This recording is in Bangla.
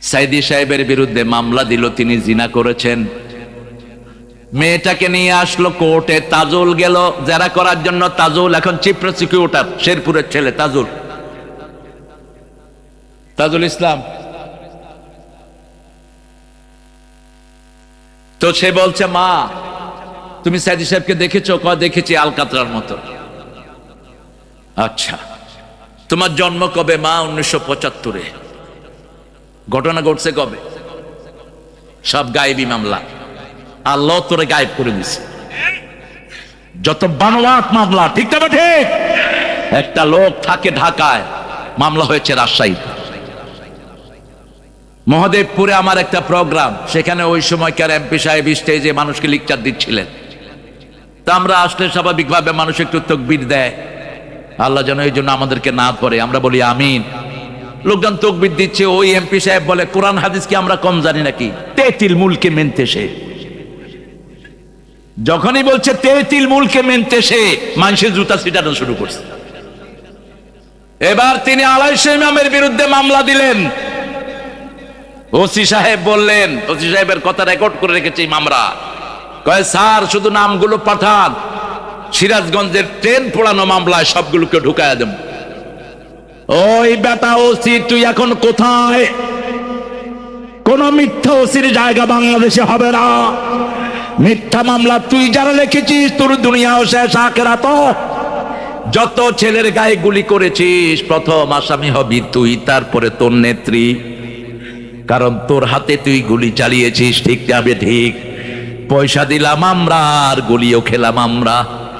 সাইদি সাহেবের বিরুদ্ধে মামলা দিল, তিনি জিনা করেছেন। মেয়েটাকে নিয়ে আসলো কোর্টে, তাজুল গেল জেরা করার জন্য। তাজুল এখন চিফ প্রসিকিউটর, শেরপুরের ছেলে তাজুল, তাজুল ইসলাম। তো সে বলছে, মা তুমি সাইদি সাহেবকে দেখেছো? কয় দেখেছি, আলকাতরার মতো। আচ্ছা, তোমার জন্ম কবে? মা 1975-এ। ঘটনা ঘটছে কবে? সব গায়েবী মামলা, আল্লাহ তোরে গায়েব করে দিছে। যত বানোয়াট মামলা, ঠিক না ঠিক? একটা লোক থাকে ঢাকায়, মামলা হয়েছে রাজশাহী। মহাদেবপুরে আমার একটা প্রোগ্রাম, সেখানে ওই সময়কার এমপি সাহেব স্টেজে মানুষকে লেকচার দিচ্ছিলেন। তা আমরা আসলে স্বাভাবিকভাবে মানুষ একটু তাকবীর দেয়, আল্লাহ যেন এই জন্য আমাদেরকে না করে, আমরা বলি আমিন। লোকজন তাকবীর দিচ্ছে, ওই এমপি সাহেব বলে, কোরআন হাদিস কি আমরা কম জানি নাকি? তেতিল মুলকে মেনতে সে। যখনই বলছে তেতিল মুলকে মেনতে সে, মানুষের জুতা ছিটানো শুরু করছে। এবার তিনি আলাইশা ইমামের বিরুদ্ধে মামলা দিলেন। ওসি সাহেব বললেন, ওসি সাহেবের কথা রেকর্ড করে রেখেছি আমরা, কয় স্যার শুধু নামগুলো পাঠান, সিরাজগঞ্জের ট্রেন পোড়ানো মামলায় সবগুলোকে ঢুকায়া দেব। ওই বেটা ওসি, তুই এখন কোথায়? কোন মিথ্যা ওসির জায়গা বাংলাদেশে হবে না। মিথ্যা মামলা তুই যারা লিখেছিস, তোর দুনিয়াও শেষ, আখিরাতও। যত ছেলের গায়ে গুলি করেছিস, প্রথম আসামি হবি তুই, তারপরে তোর নেত্রী। কারণ তোর হাতে তুই গুলি চালিয়েছিস, ঠিক যাবে ঠিক। পয়সা দিলাম আমরা আর গুলিও খেলাম আমরা।